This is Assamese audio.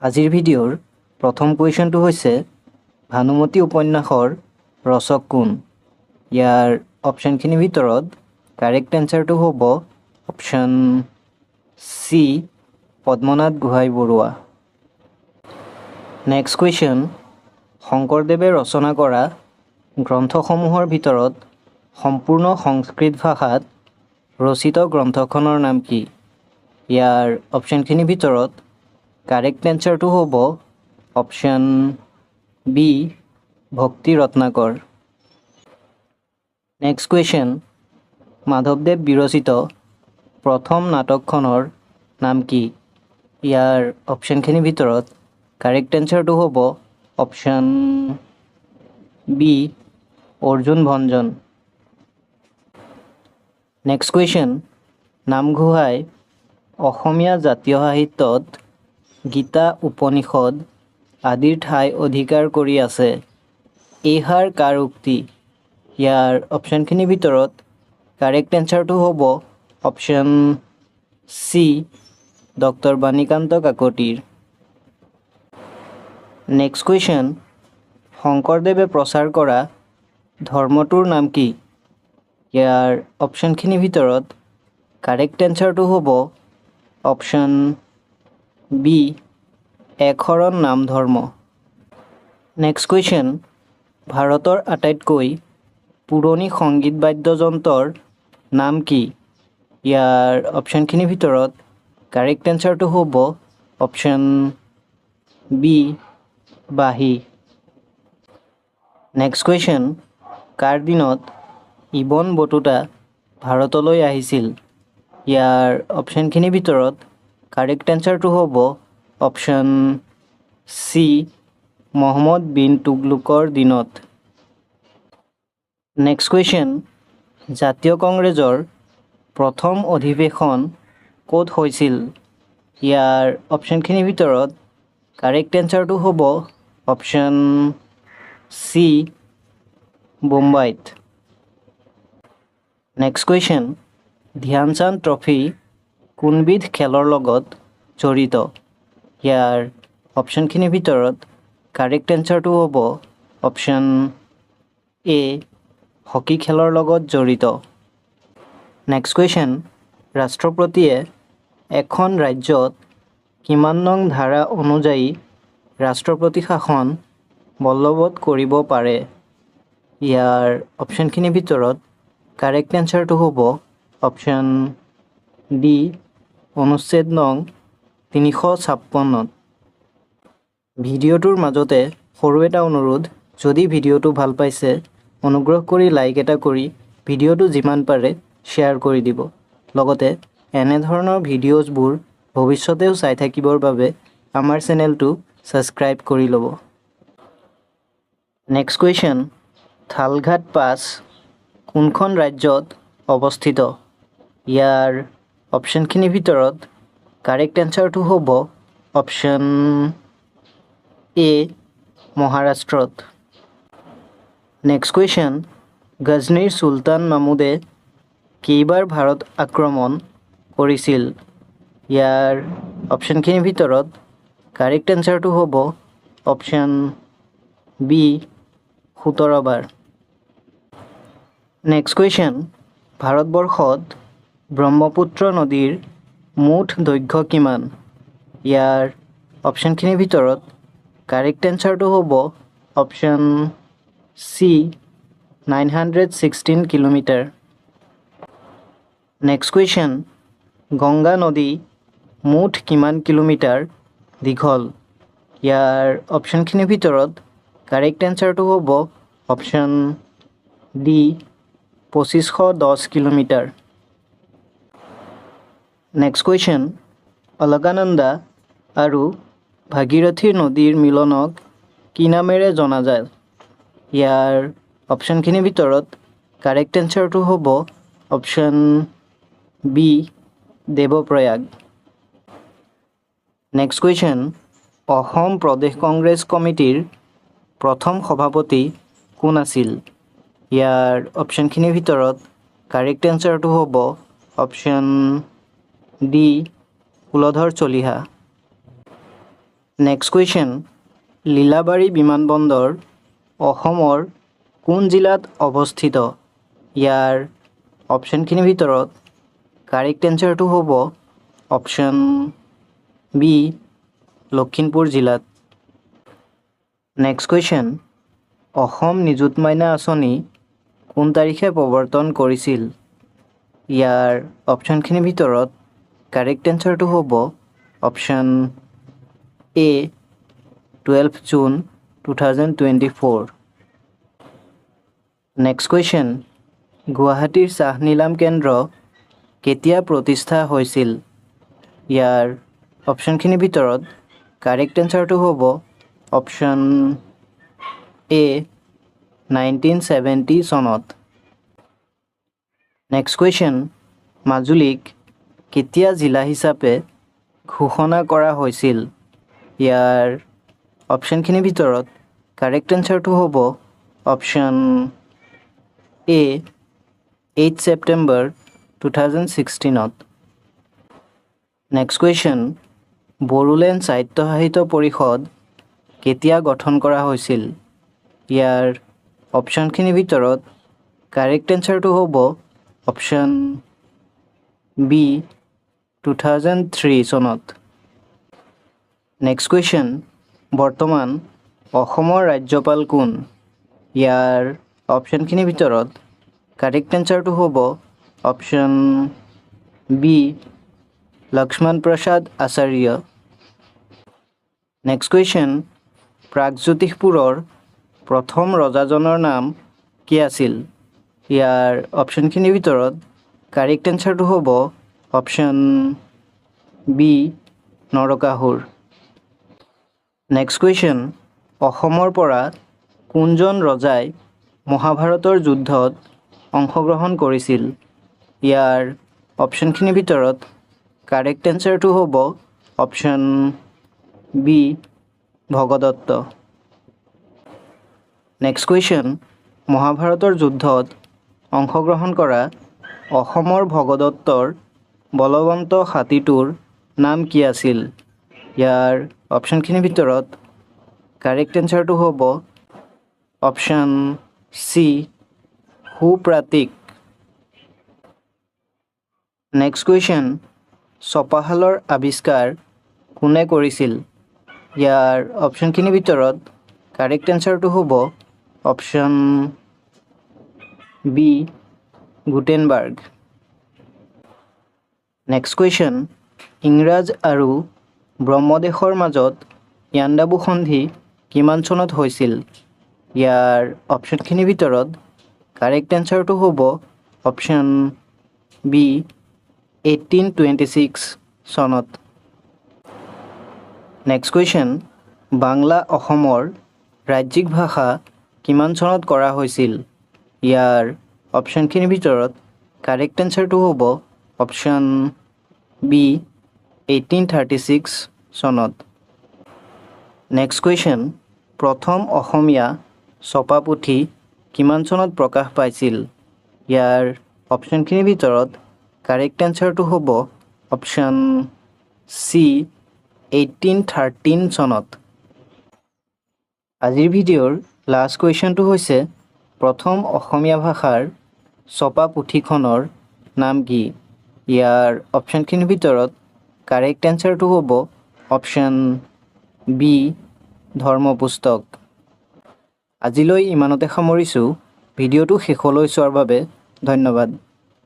আজিৰ ভিডিঅ'ৰ প্ৰথম কুৱেশ্যনটো হৈছে ভানুমতী উপন্যাসৰ ৰচক কোন? ইয়াৰ অপশ্যনখিনিৰ ভিতৰত কাৰেক্ট এনচাৰটো হ'ব option C Padmanath Gohain Baruah. Next question, শংকৰদেৱে ৰচনা কৰা গ্ৰন্থসমূহৰ ভিতৰত সম্পূৰ্ণ সংস্কৃত ভাষাত ৰচিত গ্ৰন্থখনৰ নাম কি? ইয়াৰ অপশ্যনখিনিৰ ভিতৰত কাৰেক্ট এনচাৰটো হ'ব অপশ্যন বি ভক্তি ৰত্নাকৰ। নেক্সট কুৱেশ্যন, মাধৱদেৱ বিৰচিত প্ৰথম নাটকখনৰ নাম কি? ইয়াৰ অপশ্যনখিনিৰ ভিতৰত কাৰেক্ট এনচাৰটো হ'ব অপশ্যন বি অৰ্জুন ভঞ্জন। নেক্সট কুৱেশ্যন, নামঘোষাই অসমীয়া জাতীয় সাহিত্যত গীতা উপনিষদ আদিৰ ঠাই অধিকাৰ কৰি আছে। এইষাৰ কাৰ উক্তি? ইয়াৰ অপশ্যনখিনিৰ ভিতৰত কাৰেক্ট এনচাৰটো হ'ব অপশ্যন চি ডক্টৰ বাণীকান্ত কাকতিৰ। নেক্সট কুৱেশ্যন, শংকৰদেৱে প্ৰচাৰ কৰা ধৰ্মটোৰ নাম কি? ইয়াৰ অপশ্যনখিনিৰ ভিতৰত কাৰেক্ট এনচাৰটো হ'ব অপশ্যন বি একশৰণ নাম ধৰ্ম। নেক্সট কুৱেশ্যন, ভাৰতৰ আটাইতকৈ পুৰণি সংগীত বাদ্যযন্ত্ৰৰ নাম কি? ইয়াৰ অপশ্যনখিনিৰ ভিতৰত কাৰেক্ট এনচাৰটো হ'ব অপশ্যন বি বাঁহী। নেক্সট কুৱেশ্যন, কাৰ দিনত ইবন বটুতা ভাৰতলৈ আহিছিল? ইয়াৰ অপশ্যনখিনিৰ ভিতৰত কাৰেক্ট এনচাৰটো হ'ব অপশ্যন চি মহম্মদ বিন তুগলুকৰ দিনত। নেক্সট কুৱেশ্যন, জাতীয় কংগ্ৰেছৰ প্ৰথম অধিৱেশন ক'ত হৈছিল? ইয়াৰ অপশ্যনখিনিৰ ভিতৰত কাৰেক্ট এনচাৰটো হ'ব অপশ্যন চি বোম্বাইত। নেক্সট কুৱেশ্যন, ধ্যানচান্দ ট্ৰফী কোনবিধ খেলৰ লগত জড়িত? ইয়াৰ অপশ্যনখিনিৰ ভিতৰত কাৰেক্ট এনচাৰটো হ'ব অপশ্যন এ হকী খেলৰ লগত জড়িত। নেক্সট কুৱেশ্যন, ৰাষ্ট্ৰপতিয়ে এখন ৰাজ্যত কিমান নং ধাৰা অনুযায়ী ৰাষ্ট্ৰপতি শাসন বলৱৎ কৰিব পাৰে? ইয়াৰ অপশ্যনখিনিৰ ভিতৰত কাৰেক্ট এনচাৰটো হ'ব অপশ্যন ডি অনুচ্ছেদ নং ৩৫৬। ভিডিঅ'টোৰ মাজতে সৰু এটা অনুৰোধ, যদি ভিডিঅ'টো ভাল পাইছে অনুগ্ৰহ কৰি লাইক এটা কৰি ভিডিঅ'টো যিমান পাৰে শ্বেয়াৰ কৰি দিব। লগতে এনেধৰণৰ ভিডিঅ'জবোৰ ভৱিষ্যতেও চাই থাকিবৰ বাবে আমাৰ চেনেলটো ছাবস্ক্ৰাইব কৰি ল'ব। নেক্সট কুৱেশ্যন, থালঘাট পাছ কোনখন ৰাজ্যত অৱস্থিত? ইয়াৰ অপশ্যনখিনিৰ ভিতৰত কাৰেক্ট এনচাৰটো হ'ব অপশ্যন এ মহাৰাষ্ট্ৰত। নেক্সট কুৱেশ্যন, গজনীৰ চুলতান মামুদে কেইবাৰ ভাৰত আক্ৰমণ কৰিছিল? ইয়াৰ অপশ্যনখিনিৰ ভিতৰত কাৰেক্ট এনচাৰটো হ'ব অপশ্যন বি ১৭ বাৰ। নেক্সট কুৱেশ্যন, ভাৰতবৰ্ষত ব্ৰহ্মপুত্ৰ নদীৰ মুঠ দৈৰ্ঘ্য কিমান? ইয়াৰ অপশ্যনখিনিৰ ভিতৰত কাৰেক্ট এনচাৰটো হ'ব option C 916 kilometre. Next question, Ganga নদী মুঠ কিমান কিলোমিটাৰ দীঘল? ইয়াৰ অপশ্যনখিনিৰ ভিতৰত কাৰেক্ট এনচাৰটো হ'ব option D ২৫১০ kilometre. Next question, Alaknanda আৰু ভাগীৰথী নদীৰ মিলনক কি নামেৰে জনা যায়? ইয়াৰ অপশ্যনখিনিৰ ভিতৰত কাৰেক্ট এনচাৰটো হ'ব option B Devprayag. Next question, Assam প্ৰদেশ কংগ্ৰেছ কমিটিৰ প্ৰথম সভাপতি কোন আছিল? ইয়াৰ অপশ্যনখিনিৰ ভিতৰত কাৰেক্ট এনচাৰটো হ'ব option D Kuladhar Chaliha. Next question, Lilabari বিমানবন্দৰ অসমৰ কোন জিলাত অৱস্থিত? ইয়াৰ অপশ্যনখিনিৰ ভিতৰত কাৰেক্ট এনচাৰটো হ'ব অপশ্যন বি, লখিমপুৰ জিলাত। নেক্সট কুৱেশ্যন, অসম নিযুত মাইনা আঁচনি কোন তাৰিখে প্ৰৱৰ্তন কৰিছিল? ইয়াৰ অপশ্যনখিনিৰ ভিতৰত কাৰেক্ট এনচাৰটো হ'ব অপশ্যন এ, 12 জুন 2024। নেক্সট কুৱেশ্যন, গুৱাহাটীৰ চাহ নিলাম কেন্দ্ৰ কেতিয়া প্ৰতিষ্ঠা হৈছিল? ইয়াৰ অপশ্যনখিনিৰ ভিতৰত কাৰেক্ট এনচাৰটো হ'ব অপশ্যন এ, 1970 চনত। নেক্সট কুৱেশ্যন, মাজুলীক কেতিয়া জিলা হিচাপে ঘোষণা কৰা হৈছিল? ইয়াৰ অপশ্যনখিনিৰ ভিতৰত কাৰেক্ট এনচাৰটো হ'ব অপশ্যন এ, 8 ছেপ্টেম্বৰ 2016ত। নেক্সট কুৱেশ্যন, বড়োলেণ্ড সাহিত্য সাহিত্য পৰিষদ কেতিয়া গঠন কৰা হৈছিল? ইয়াৰ অপশ্যনখিনিৰ ভিতৰত কাৰেক্ট এনচাৰটো হ'ব অপশ্যন বি, 2003 চনত। নেক্সট কুৱেশ্যন, বৰ্তমান অসমৰ ৰাজ্যপাল কোন? ইয়াৰ অপশ্যনখিনিৰ ভিতৰত কাৰেক্ট এনচাৰটো হ'ব অপশ্যন বি, লক্ষ্মণ প্ৰসাদ আচাৰ্য। নেক্সট কুৱেশ্যন, প্ৰাগজ্যোতিষপুৰৰ প্ৰথম ৰজাজনৰ নাম কি আছিল? ইয়াৰ অপশ্যনখিনিৰ ভিতৰত কাৰেক্ট এনচাৰটো হ'ব option B, Narakasura. Next question, অসমৰ পৰা কোনজন ৰজাই মহাভাৰতৰ যুদ্ধত অংশগ্ৰহণ কৰিছিল? ইয়াৰ অপশ্যনখিনিৰ ভিতৰত কাৰেক্ট এনচাৰটো হ'ব option B, Bhagadatta. Next question, মহাভাৰতৰ যুদ্ধত অংশগ্ৰহণ কৰা অসমৰ ভগদত্তৰ বলৱন্ত হাতীটোৰ নাম কি আছিল? ইয়াৰ অপশ্যনখিনিৰ ভিতৰত কাৰেক্ট এনচাৰটো হ'ব option C, Supratik. Next question, ছপাশালৰ আৱিষ্কাৰ কোনে কৰিছিল? ইয়াৰ অপশ্যনখিনিৰ ভিতৰত কাৰেক্ট এনচাৰটো হ'ব option B, Gutenberg. Next question, ইংৰাজ আৰু ব্ৰহ্মদেশৰ মাজত ইয়াণ্ডাবু সন্ধি কিমান চনত হৈছিল? ইয়াৰ অপশ্যনখিনিৰ ভিতৰত কাৰেক্ট এনচাৰটো হ'ব অপশ্যন বি, 1826 চনত। নেক্সট কুৱেশ্যন, বাংলা অসমৰ ৰাজ্যিক ভাষা কিমান চনত কৰা হৈছিল? ইয়াৰ অপশ্যনখিনিৰ ভিতৰত কাৰেক্ট এনচাৰটো হ'ব অপশ্যন বি, 1836 চনত। নেক্সট কুৱেশ্যন, প্ৰথম অসমীয়া ছপা পুথি কিমান চনত প্ৰকাশ পাইছিল? ইয়াৰ অপশ্যনখিনিৰ ভিতৰত কাৰেক্ট এনচাৰটো হ'ব অপশ্যন চি, 1813 চনত। আজিৰ ভিডিঅ'ৰ লাষ্ট কুৱেশ্যনটো হৈছে প্ৰথম অসমীয়া ভাষাৰ ছপা পুথিখনৰ নাম কি? ইয়াৰ অপশ্যনখিনিৰ ভিতৰত কাৰেক্ট এনচাৰটো হ'ব অপশ্যন বি, ধৰ্মপুস্তক। আজিলৈ ইমানতে সামৰিছোঁ। ভিডিঅ'টো শেষলৈ চোৱাৰ বাবে ধন্যবাদ।